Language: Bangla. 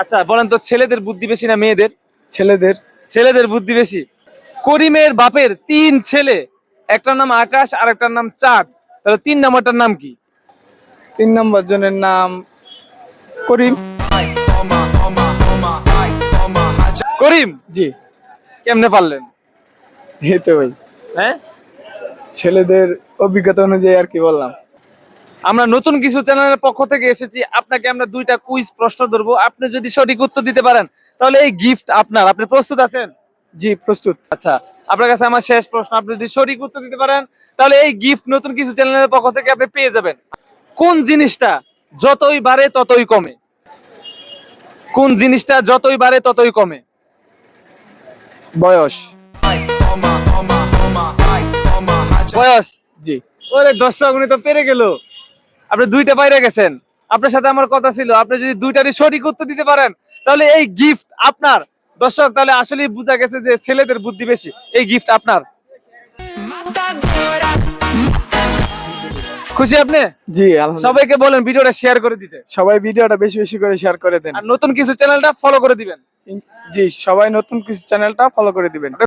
আচ্ছা বলেন তো, ছেলেদের বুদ্ধি বেশি না মেয়েদের? ছেলেদের। ছেলেদের বুদ্ধি বেশি। করিমের বাপের 3 ছেলে, একটার নাম আকাশ আর একটার নাম চাঁদ, তাহলে 3 নাম্বারটার নাম কি? 3 নম্বর জনের নাম করিম। করিম? জি। কেমনে পারলেন? এই তো ভাই, হ্যাঁ, ছেলেদের অভিজ্ঞতা অনুযায়ী আর কি বললাম। আমরা নতুন কিছু চ্যানেলের পক্ষ থেকে এসেছি, আপনাকে আমরা 2টা কুইজ প্রশ্ন ধরবো, আপনি যদি সঠিক উত্তর দিতে পারেন তাহলে এই গিফট আপনার। আপনি প্রস্তুত আছেন? জি প্রস্তুত। আচ্ছা, আপনার কাছে আমার শেষ প্রশ্ন, আপনি যদি সঠিক উত্তর দিতে পারেন তাহলে এই গিফট নতুন কিছু চ্যানেলের পক্ষ থেকে আপনি পেয়ে যাবেন। কোন জিনিসটা যতই বাড়ে ততই কমে? কোন জিনিসটা যতই বাড়ে ততই কমে? বয়স। বয়স? জি। ওরে দর্শক, উনি তো পেরে গেল। আপনি 2টা বাইরে গেছেন। আপনার সাথে আমার কথা ছিল, আপনি যদি 2টারই সঠিক উত্তর দিতে পারেন তাহলে এই গিফট আপনার। দর্শক, তাহলে আসলেই বোঝা গেছে যে ছেলেদের বুদ্ধি বেশি। এই গিফট আপনার। খুশি আপনি? জি আলহামদুলিল্লাহ। সবাইকে বলেন ভিডিওটা শেয়ার করে দিতে, সবাই ভিডিওটা বেশি বেশি করে শেয়ার করে দেন। আর নতুন কিছু চ্যানেলটা ফলো করে দিবেন। জি, সবাই নতুন কিছু চ্যানেলটা ফলো করে দিবেন।